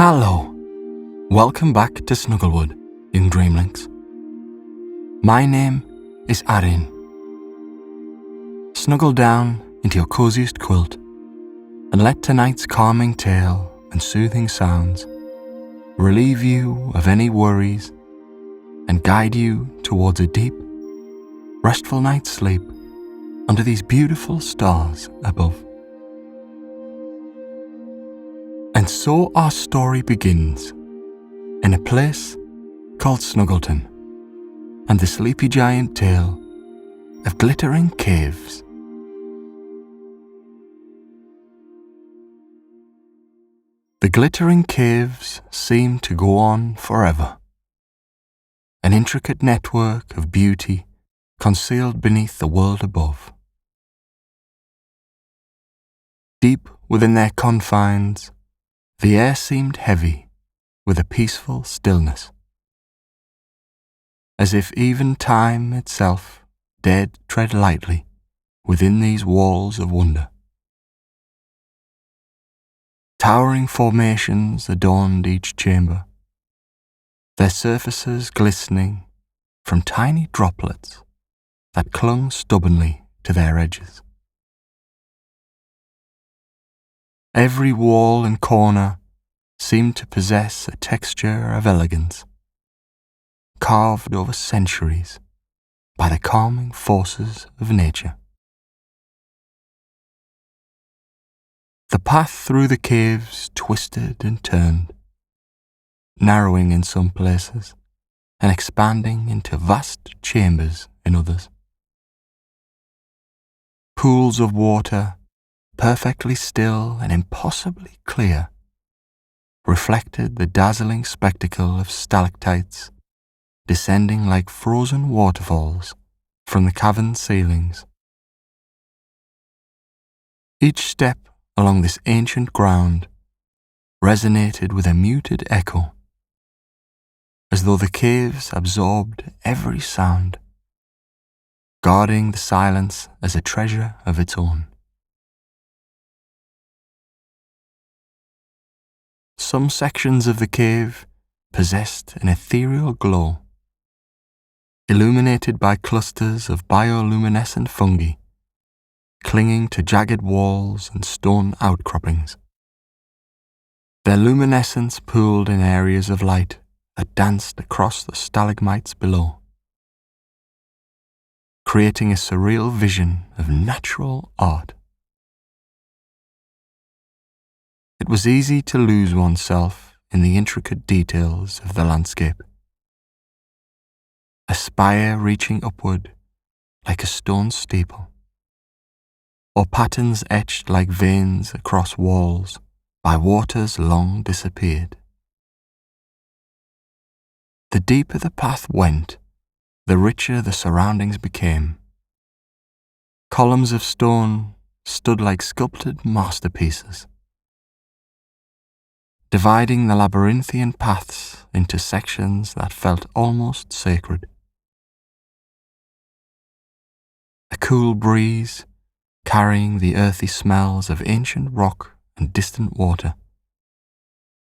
Hello, welcome back to Snugglewood, young Dreamlynx. My name is Arin. Snuggle down into your coziest quilt and let tonight's calming tale and soothing sounds relieve you of any worries and guide you towards a deep, restful night's sleep under these beautiful stars above. And so our story begins in a place called Snuggleton and the sleepy giant tale of glittering caves. The glittering caves seem to go on forever, an intricate network of beauty concealed beneath the world above. Deep within their confines, the air seemed heavy with a peaceful stillness, as if even time itself dared tread lightly within these walls of wonder. Towering formations adorned each chamber, their surfaces glistening from tiny droplets that clung stubbornly to their edges. Every wall and corner seemed to possess a texture of elegance, carved over centuries by the calming forces of nature. The path through the caves twisted and turned, narrowing in some places and expanding into vast chambers in others. Pools of water, perfectly still and impossibly clear, reflected the dazzling spectacle of stalactites descending like frozen waterfalls from the cavern ceilings. Each step along this ancient ground resonated with a muted echo, as though the caves absorbed every sound, guarding the silence as a treasure of its own. Some sections of the cave possessed an ethereal glow, illuminated by clusters of bioluminescent fungi clinging to jagged walls and stone outcroppings. Their luminescence pooled in areas of light that danced across the stalagmites below, creating a surreal vision of natural art. It was easy to lose oneself in the intricate details of the landscape. A spire reaching upward like a stone steeple, or patterns etched like veins across walls by waters long disappeared. The deeper the path went, the richer the surroundings became. Columns of stone stood like sculpted masterpieces, dividing the labyrinthian paths into sections that felt almost sacred. A cool breeze, carrying the earthy smells of ancient rock and distant water,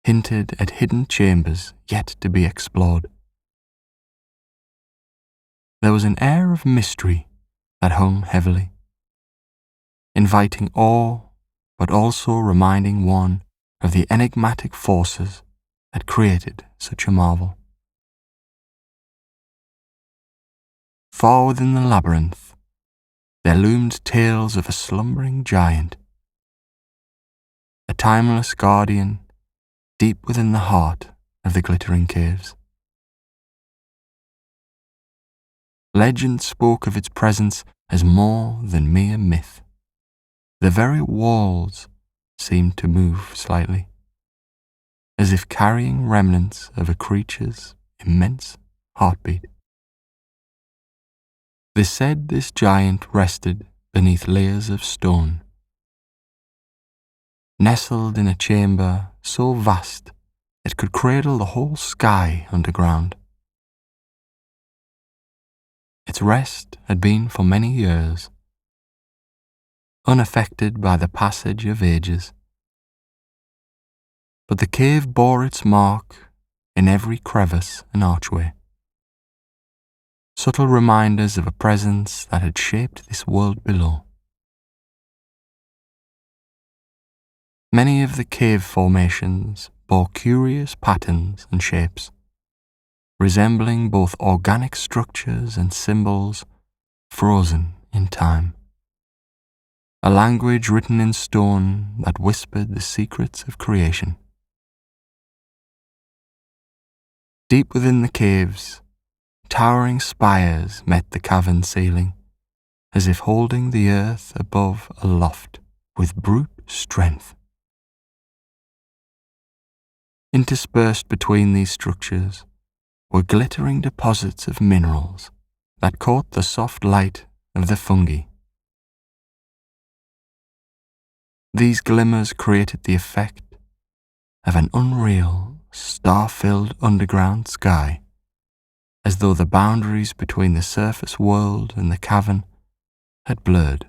hinted at hidden chambers yet to be explored. There was an air of mystery that hung heavily, inviting awe but also reminding one of the enigmatic forces that created such a marvel. Far within the labyrinth, there loomed tales of a slumbering giant, a timeless guardian deep within the heart of the glittering caves. Legend spoke of its presence as more than mere myth. The very walls seemed to move slightly, as if carrying remnants of a creature's immense heartbeat. They said this giant rested beneath layers of stone, nestled in a chamber so vast it could cradle the whole sky underground. Its rest had been for many years, unaffected by the passage of ages. But the cave bore its mark in every crevice and archway, subtle reminders of a presence that had shaped this world below. Many of the cave formations bore curious patterns and shapes, resembling both organic structures and symbols frozen in time. A language written in stone that whispered the secrets of creation. Deep within the caves, towering spires met the cavern ceiling, as if holding the earth above aloft with brute strength. Interspersed between these structures were glittering deposits of minerals that caught the soft light of the fungi. These glimmers created the effect of an unreal, star-filled underground sky, as though the boundaries between the surface world and the cavern had blurred.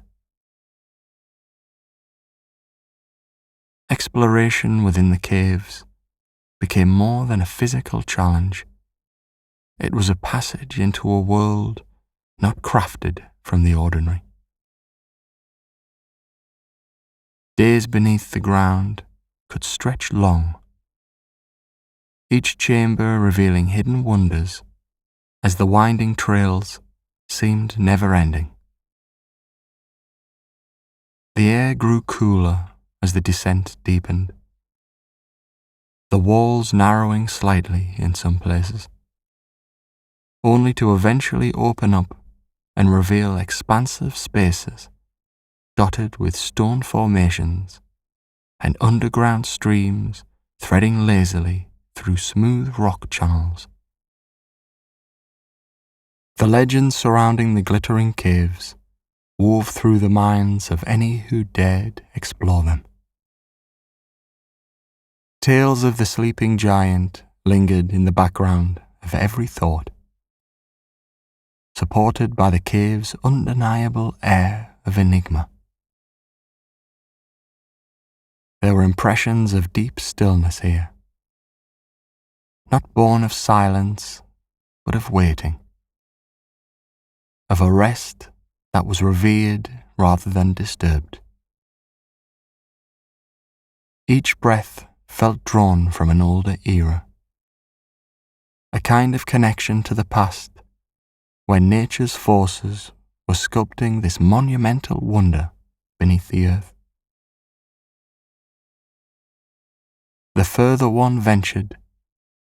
Exploration within the caves became more than a physical challenge. It was a passage into a world not crafted from the ordinary. Days beneath the ground could stretch long, each chamber revealing hidden wonders as the winding trails seemed never-ending. The air grew cooler as the descent deepened, the walls narrowing slightly in some places, only to eventually open up and reveal expansive spaces dotted with stone formations and underground streams threading lazily through smooth rock channels. The legends surrounding the glittering caves wove through the minds of any who dared explore them. Tales of the sleeping giant lingered in the background of every thought, supported by the cave's undeniable air of enigma. There were impressions of deep stillness here, not born of silence, but of waiting, of a rest that was revered rather than disturbed. Each breath felt drawn from an older era, a kind of connection to the past when nature's forces were sculpting this monumental wonder beneath the earth. The further one ventured,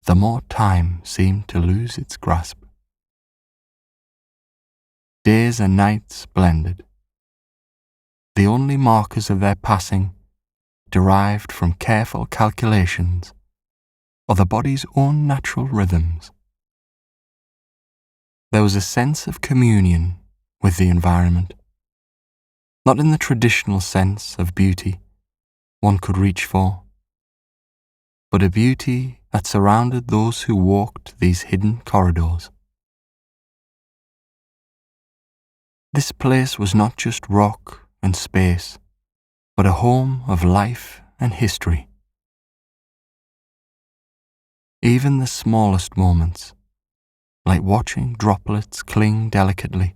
the more time seemed to lose its grasp. Days and nights blended, the only markers of their passing derived from careful calculations or the body's own natural rhythms. There was a sense of communion with the environment, not in the traditional sense of beauty one could reach for, but a beauty that surrounded those who walked these hidden corridors. This place was not just rock and space, but a home of life and history. Even the smallest moments, like watching droplets cling delicately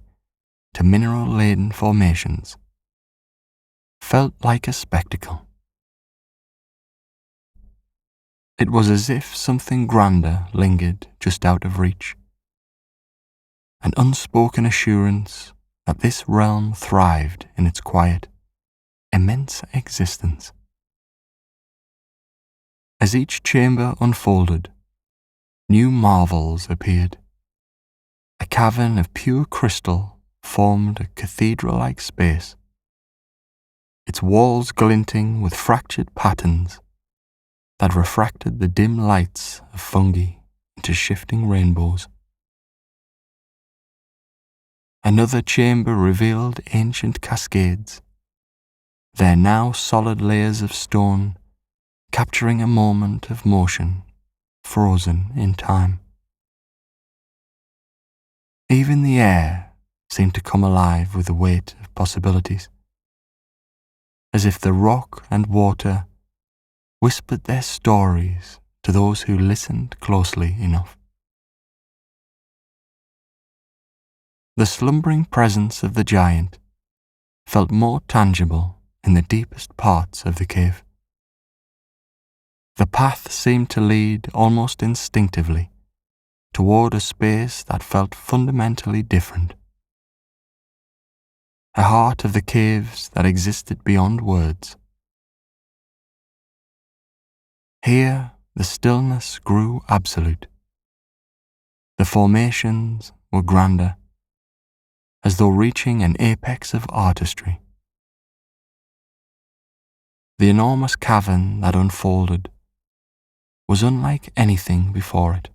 to mineral-laden formations, felt like a spectacle. It was as if something grander lingered just out of reach, an unspoken assurance that this realm thrived in its quiet, immense existence. As each chamber unfolded, new marvels appeared. A cavern of pure crystal formed a cathedral-like space, its walls glinting with fractured patterns that refracted the dim lights of fungi into shifting rainbows. Another chamber revealed ancient cascades, their now solid layers of stone capturing a moment of motion frozen in time. Even the air seemed to come alive with the weight of possibilities, as if the rock and water whispered their stories to those who listened closely enough. The slumbering presence of the giant felt more tangible in the deepest parts of the cave. The path seemed to lead almost instinctively toward a space that felt fundamentally different. A heart of the caves that existed beyond words. Here the stillness grew absolute. The formations were grander, as though reaching an apex of artistry. The enormous cavern that unfolded was unlike anything before it,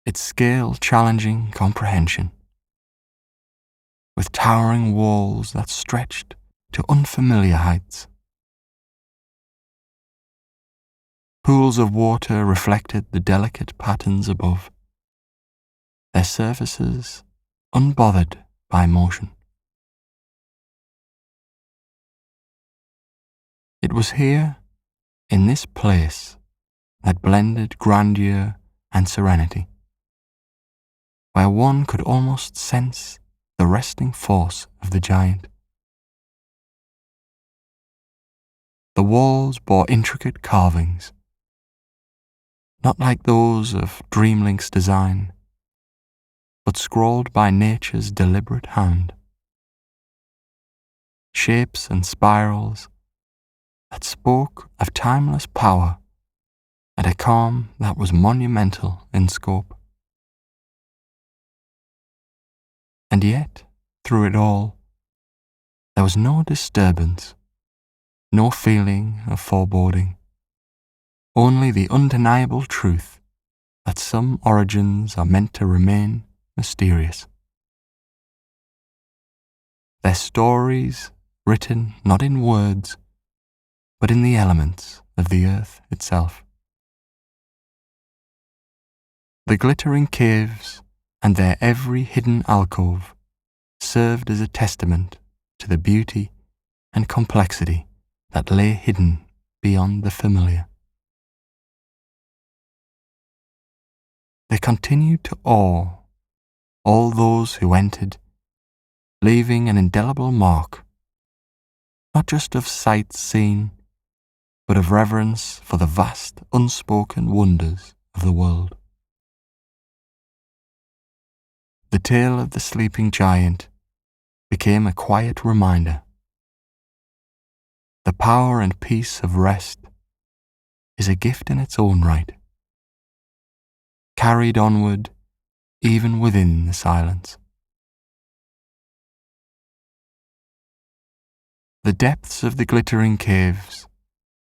its scale challenging comprehension, with towering walls that stretched to unfamiliar heights. Pools of water reflected the delicate patterns above, their surfaces unbothered by motion. It was here, in this place, that blended grandeur and serenity, where one could almost sense the resting force of the giant. The walls bore intricate carvings, not like those of Dreamlynx design, but scrawled by nature's deliberate hand. Shapes and spirals that spoke of timeless power and a calm that was monumental in scope. And yet, through it all, there was no disturbance, no feeling of foreboding, only the undeniable truth that some origins are meant to remain mysterious. Their stories written not in words, but in the elements of the earth itself. The glittering caves and their every hidden alcove served as a testament to the beauty and complexity that lay hidden beyond the familiar. They continued to awe all those who entered, leaving an indelible mark, not just of sights seen, but of reverence for the vast, unspoken wonders of the world. The tale of the sleeping giant became a quiet reminder. The power and peace of rest is a gift in its own right, carried onward even within the silence. The depths of the glittering caves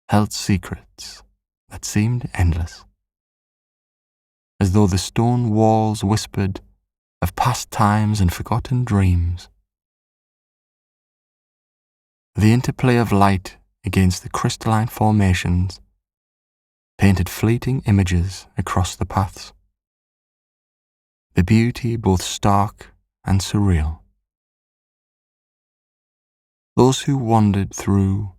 held secrets that seemed endless, as though the stone walls whispered of past times and forgotten dreams. The interplay of light against the crystalline formations painted fleeting images across the paths, the beauty both stark and surreal. Those who wandered through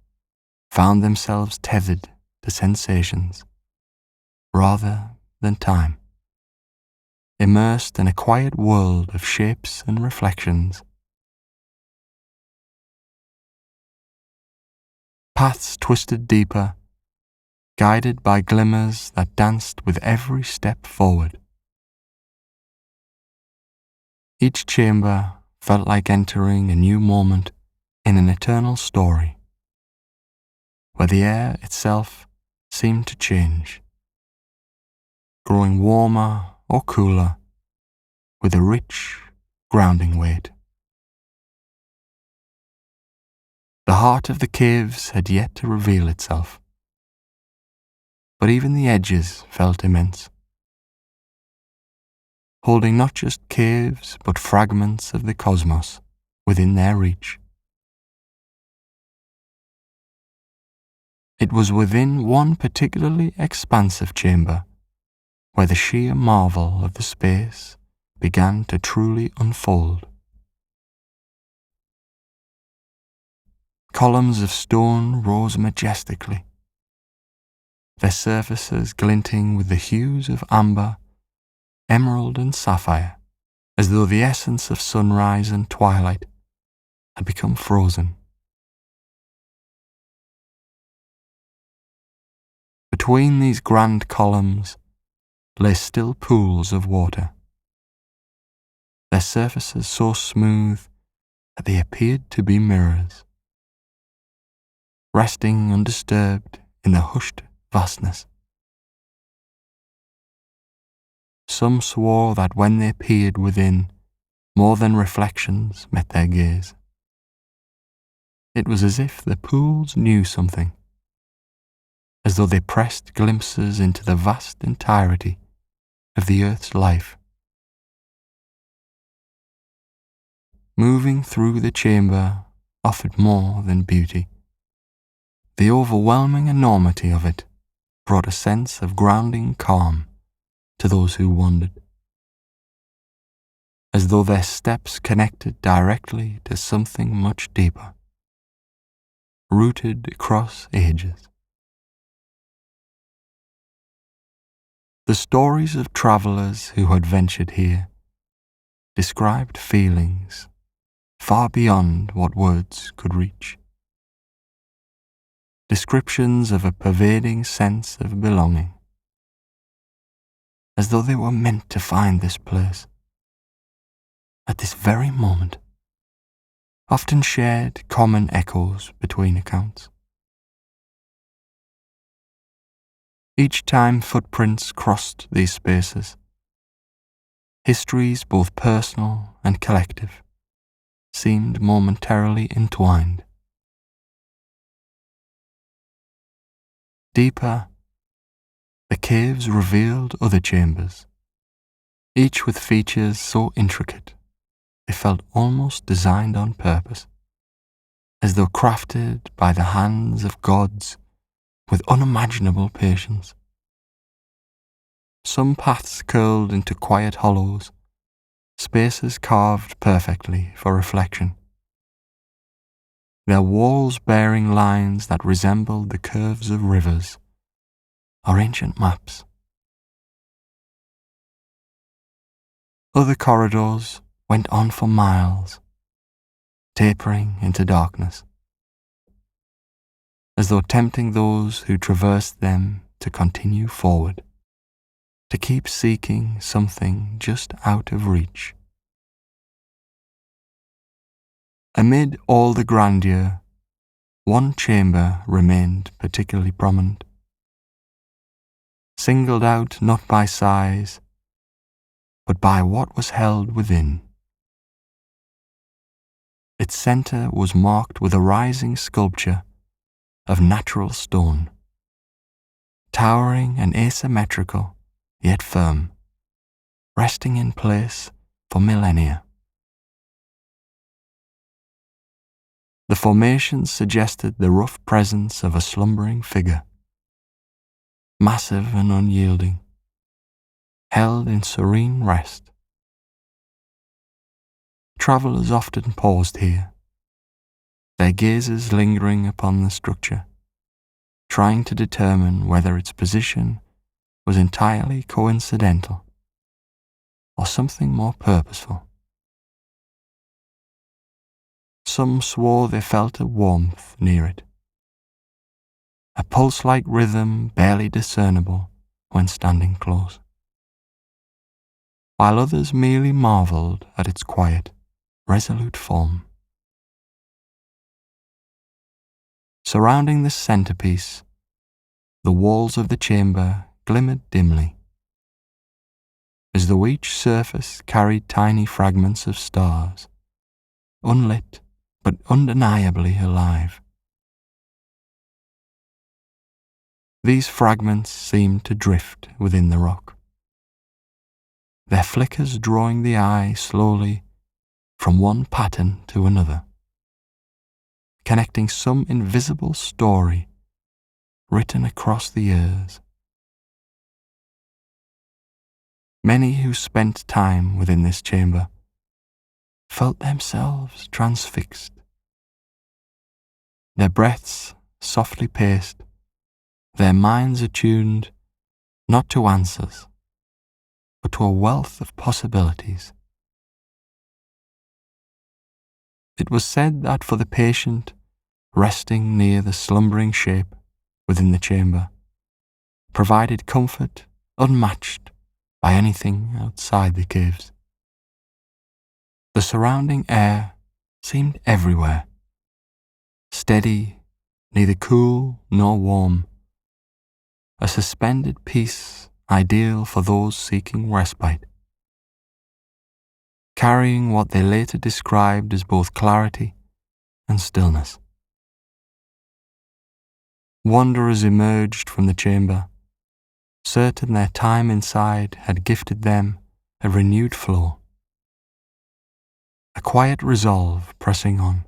found themselves tethered to sensations rather than time, immersed in a quiet world of shapes and reflections. Paths twisted deeper, guided by glimmers that danced with every step forward. Each chamber felt like entering a new moment in an eternal story, where the air itself seemed to change, growing warmer or cooler with a rich, grounding weight. The heart of the caves had yet to reveal itself, but even the edges felt immense, holding not just caves but fragments of the cosmos within their reach. It was within one particularly expansive chamber where the sheer marvel of the space began to truly unfold. Columns of stone rose majestically, their surfaces glinting with the hues of amber, emerald and sapphire, as though the essence of sunrise and twilight had become frozen. Between these grand columns lay still pools of water, their surfaces so smooth that they appeared to be mirrors, resting undisturbed in the hushed vastness. Some swore that when they peered within, more than reflections met their gaze. It was as if the pools knew something, as though they pressed glimpses into the vast entirety of the earth's life. Moving through the chamber offered more than beauty. The overwhelming enormity of it brought a sense of grounding calm to those who wandered, as though their steps connected directly to something much deeper, rooted across ages. The stories of travellers who had ventured here described feelings far beyond what words could reach. Descriptions of a pervading sense of belonging, as though they were meant to find this place at this very moment, often shared common echoes between accounts. Each time footprints crossed these spaces, histories both personal and collective seemed momentarily entwined. Deeper, the caves revealed other chambers, each with features so intricate they felt almost designed on purpose, as though crafted by the hands of gods with unimaginable patience. Some paths curled into quiet hollows, spaces carved perfectly for reflection, their walls bearing lines that resembled the curves of rivers or ancient maps. Other corridors went on for miles, tapering into darkness, as though tempting those who traversed them to continue forward, to keep seeking something just out of reach. Amid all the grandeur, one chamber remained particularly prominent, singled out not by size, but by what was held within. Its centre was marked with a rising sculpture of natural stone, towering and asymmetrical, yet firm, resting in place for millennia. The formation suggested the rough presence of a slumbering figure, massive and unyielding, held in serene rest. Travellers often paused here, their gazes lingering upon the structure, trying to determine whether its position was entirely coincidental or something more purposeful. Some swore they felt a warmth near it, a pulse-like rhythm barely discernible when standing close, while others merely marvelled at its quiet, resolute form. Surrounding the centrepiece, the walls of the chamber glimmered dimly, as though each surface carried tiny fragments of stars, unlit but undeniably alive. These fragments seemed to drift within the rock, their flickers drawing the eye slowly from one pattern to another, connecting some invisible story written across the years. Many who spent time within this chamber felt themselves transfixed, their breaths softly paced, their minds attuned not to answers, but to a wealth of possibilities. It was said that for the patient resting near the slumbering shape within the chamber provided comfort unmatched by anything outside the caves. The surrounding air seemed everywhere, steady, neither cool nor warm, a suspended peace ideal for those seeking respite, carrying what they later described as both clarity and stillness. Wanderers emerged from the chamber, certain their time inside had gifted them a renewed flow, a quiet resolve pressing on.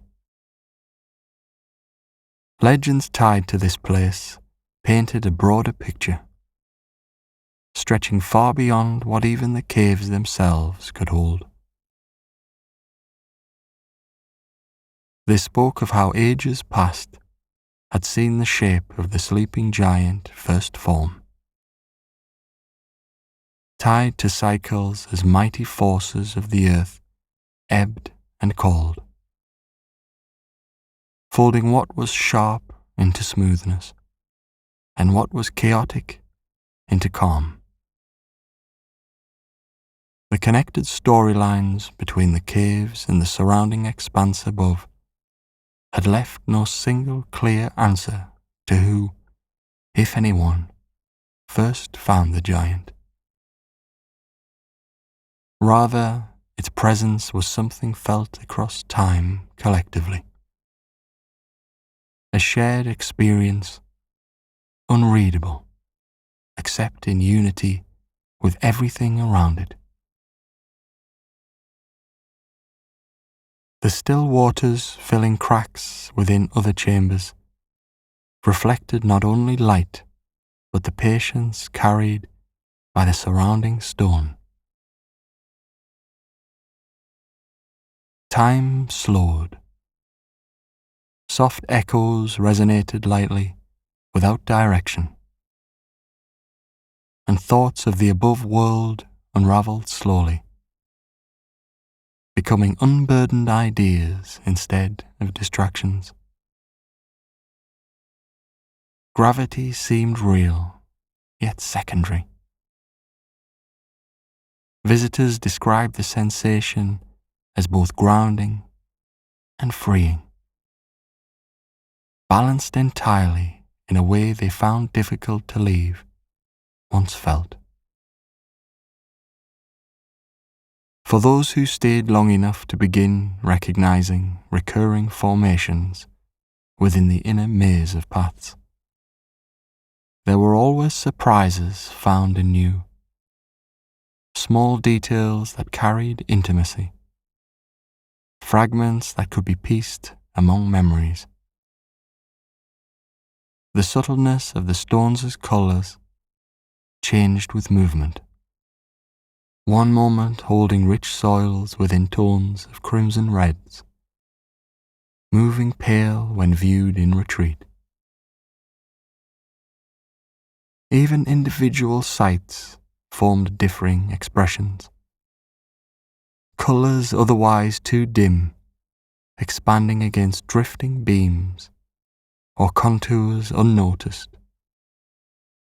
Legends tied to this place painted a broader picture, stretching far beyond what even the caves themselves could hold. They spoke of how ages past had seen the shape of the sleeping giant first form, tied to cycles as mighty forces of the earth ebbed and cold, folding what was sharp into smoothness, and what was chaotic into calm. The connected storylines between the caves and the surrounding expanse above had left no single clear answer to who, if anyone, first found the giant. Rather, its presence was something felt across time collectively, a shared experience, unreadable, except in unity with everything around it. The still waters filling cracks within other chambers reflected not only light, but the patience carried by the surrounding stone. Time slowed. Soft echoes resonated lightly, without direction, and thoughts of the above world unravelled slowly, becoming unburdened ideas instead of distractions. Gravity seemed real, yet secondary. Visitors described the sensation as both grounding and freeing, balanced entirely in a way they found difficult to leave once felt. For those who stayed long enough to begin recognizing recurring formations within the inner maze of paths, there were always surprises found anew, small details that carried intimacy, fragments that could be pieced among memories. The subtleness of the stones' colours changed with movement, one moment holding rich soils within tones of crimson reds, moving pale when viewed in retreat. Even individual sites formed differing expressions. Colours otherwise too dim, expanding against drifting beams, or contours unnoticed,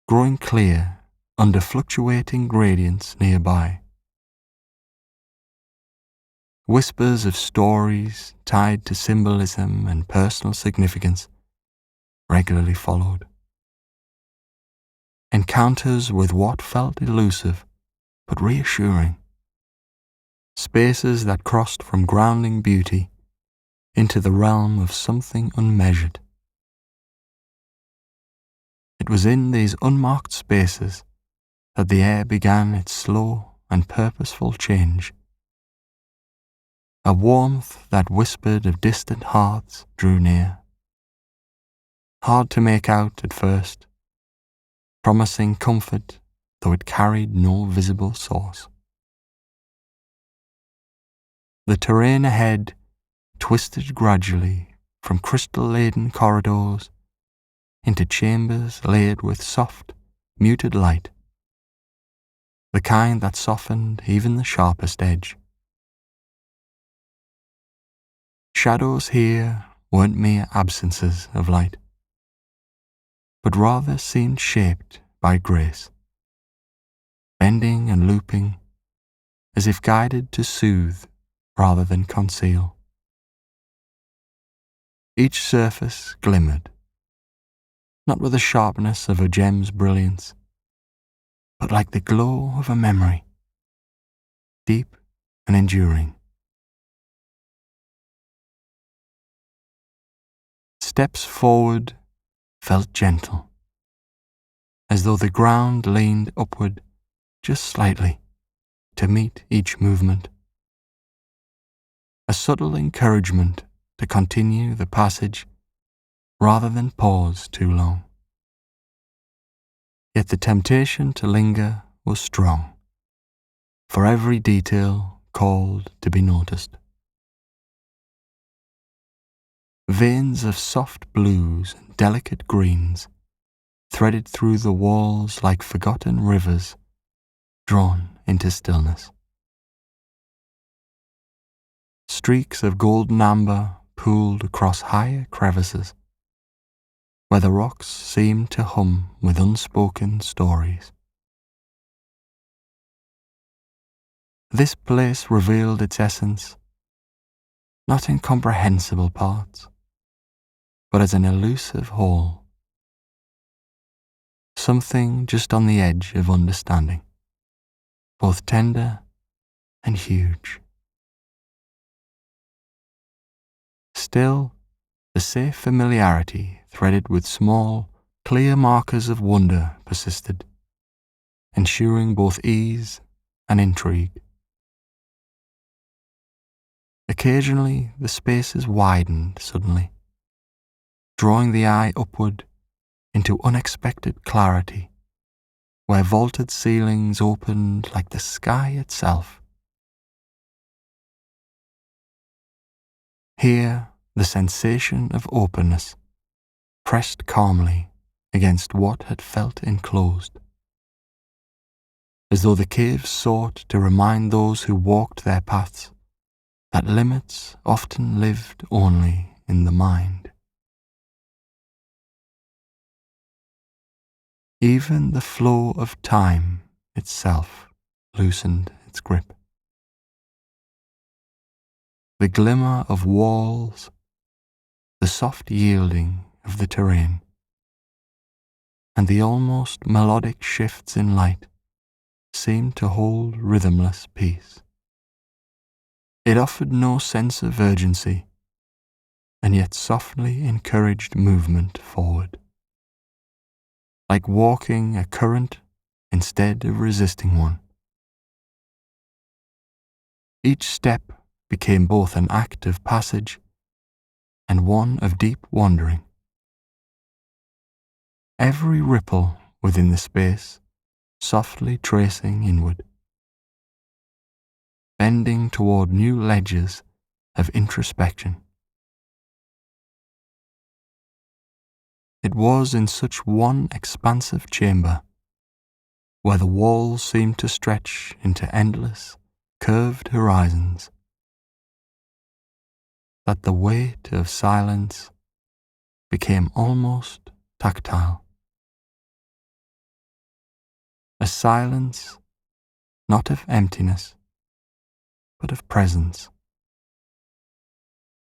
growing clear under fluctuating gradients nearby. Whispers of stories tied to symbolism and personal significance regularly followed. Encounters with what felt elusive but reassuring. Spaces that crossed from grounding beauty into the realm of something unmeasured. It was in these unmarked spaces that the air began its slow and purposeful change. A warmth that whispered of distant hearts drew near. Hard to make out at first, promising comfort though it carried no visible source. The terrain ahead twisted gradually from crystal-laden corridors into chambers laid with soft, muted light, the kind that softened even the sharpest edge. Shadows here weren't mere absences of light, but rather seemed shaped by grace, bending and looping as if guided to soothe rather than conceal. Each surface glimmered, not with the sharpness of a gem's brilliance, but like the glow of a memory, deep and enduring. Steps forward felt gentle, as though the ground leaned upward just slightly to meet each movement. A subtle encouragement to continue the passage rather than pause too long. Yet the temptation to linger was strong, for every detail called to be noticed. Veins of soft blues and delicate greens threaded through the walls like forgotten rivers drawn into stillness. Streaks of golden amber pooled across higher crevices, where the rocks seemed to hum with unspoken stories. This place revealed its essence, not in comprehensible parts, but as an elusive whole, something just on the edge of understanding, both tender and huge. Still, the safe familiarity threaded with small, clear markers of wonder persisted, ensuring both ease and intrigue. Occasionally, the spaces widened suddenly, drawing the eye upward into unexpected clarity, where vaulted ceilings opened like the sky itself. Here, the sensation of openness pressed calmly against what had felt enclosed, as though the caves sought to remind those who walked their paths that limits often lived only in the mind. Even the flow of time itself loosened its grip. The glimmer of walls, the soft yielding of the terrain, and the almost melodic shifts in light seemed to hold rhythmless peace. It offered no sense of urgency, and yet softly encouraged movement forward, like walking a current instead of resisting one. Each step became both an act of passage and one of deep wandering. Every ripple within the space softly tracing inward, bending toward new ledges of introspection. It was in such one expansive chamber, where the walls seemed to stretch into endless, curved horizons, that the weight of silence became almost tactile. A silence not of emptiness, but of presence,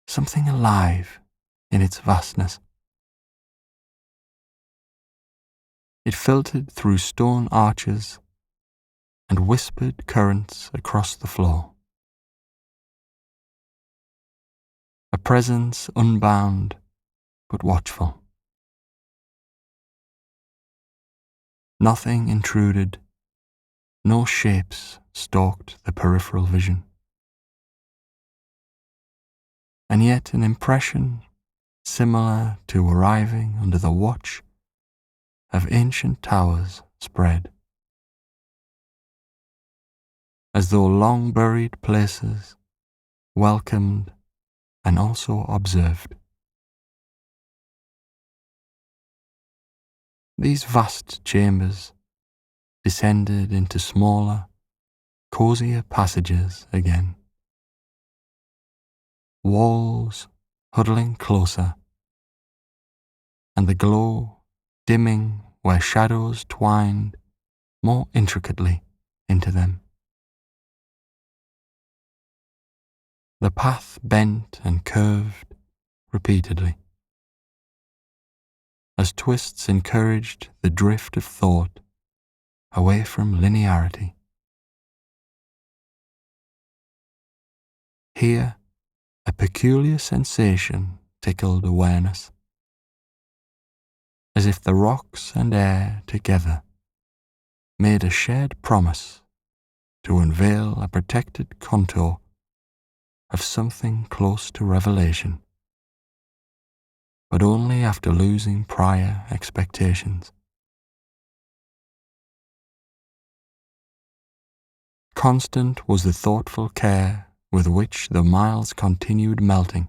something alive in its vastness. It filtered through stone arches and whispered currents across the floor. A presence unbound but watchful. Nothing intruded, no shapes stalked the peripheral vision. And yet an impression similar to arriving under the watch of ancient towers spread, as though long buried places welcomed and also observed. These vast chambers descended into smaller, cozier passages again. Walls huddling closer, and the glow dimming where shadows twined more intricately into them. The path bent and curved repeatedly, as twists encouraged the drift of thought away from linearity. Here, a peculiar sensation tickled awareness, as if the rocks and air together made a shared promise to unveil a protected contour of something close to revelation, but only after losing prior expectations. Constant was the thoughtful care with which the miles continued melting.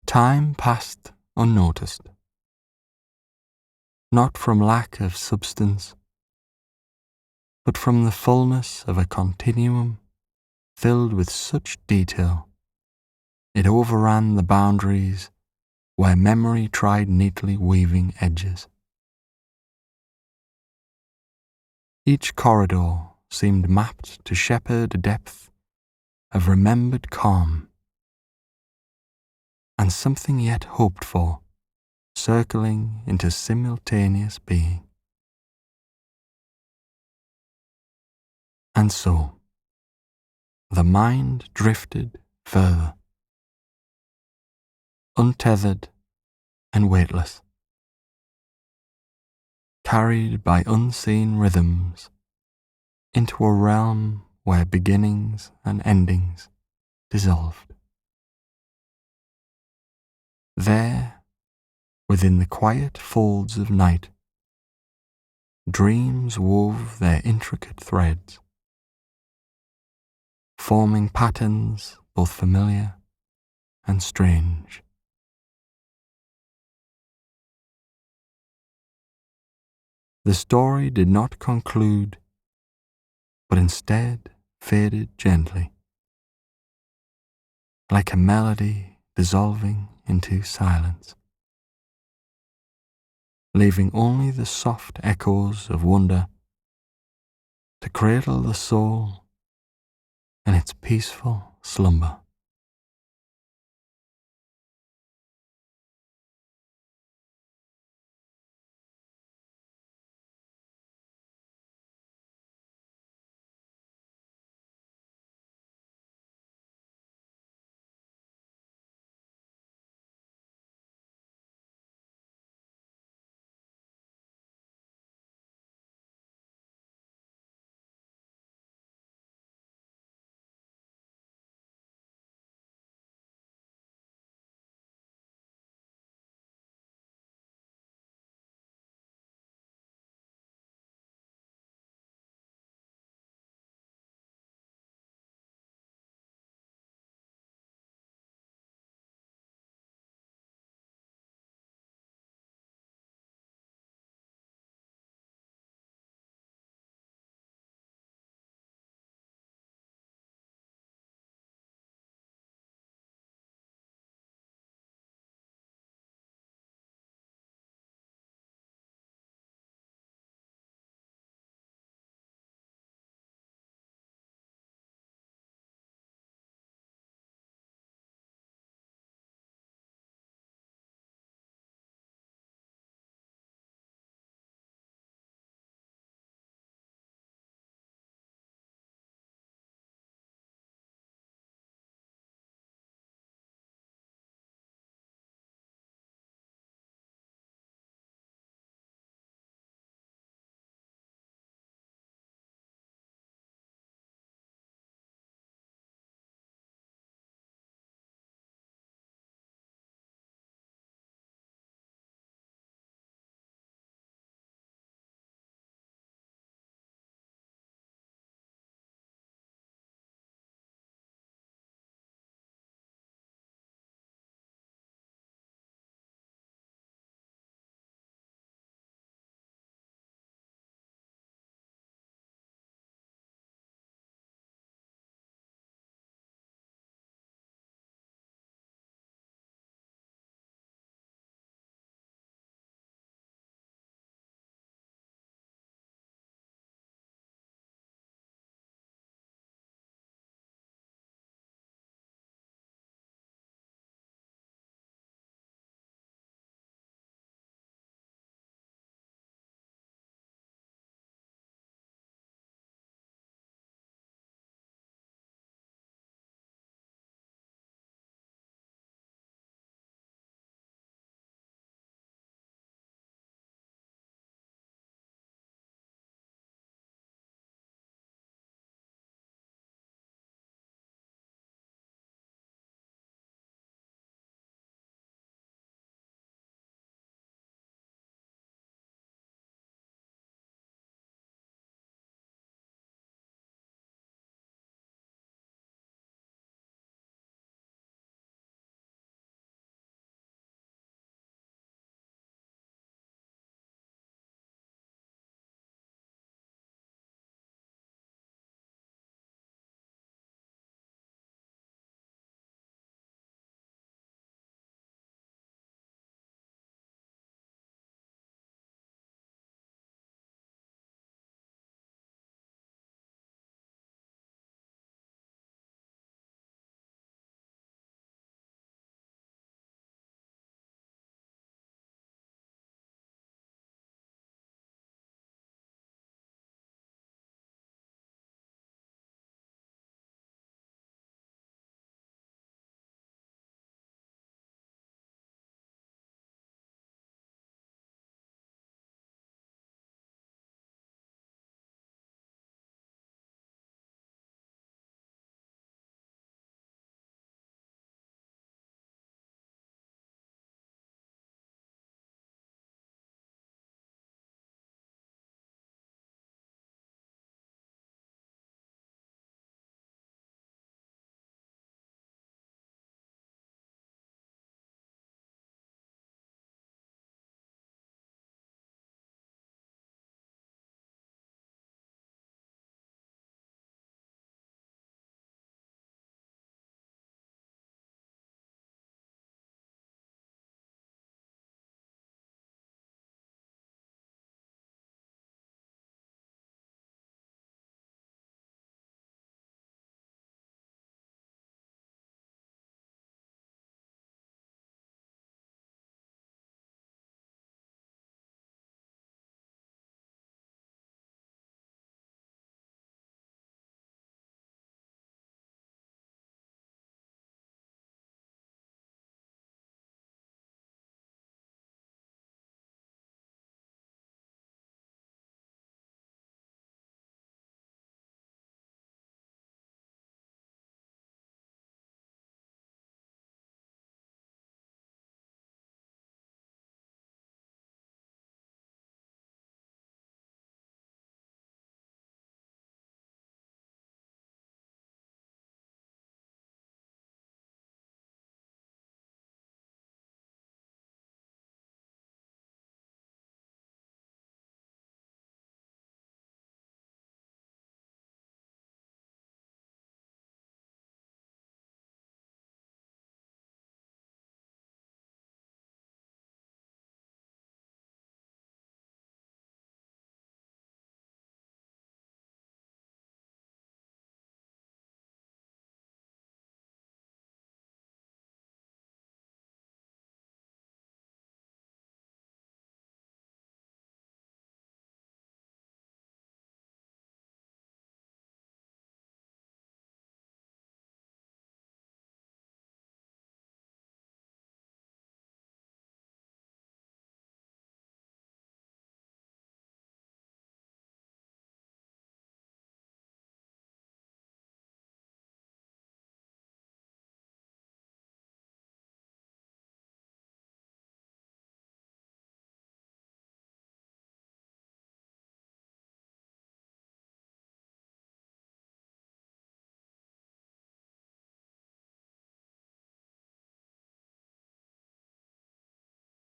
Time passed unnoticed, not from lack of substance, but from the fullness of a continuum filled with such detail it overran the boundaries where memory tried neatly weaving edges. Each corridor seemed mapped to shepherd a depth of remembered calm, and something yet hoped for, circling into simultaneous being. And so, the mind drifted further, untethered and weightless, carried by unseen rhythms into a realm where beginnings and endings dissolved. There, within the quiet folds of night, dreams wove their intricate threads, forming patterns both familiar and strange. The story did not conclude, but instead faded gently, like a melody dissolving into silence, leaving only the soft echoes of wonder to cradle the soul in its peaceful slumber.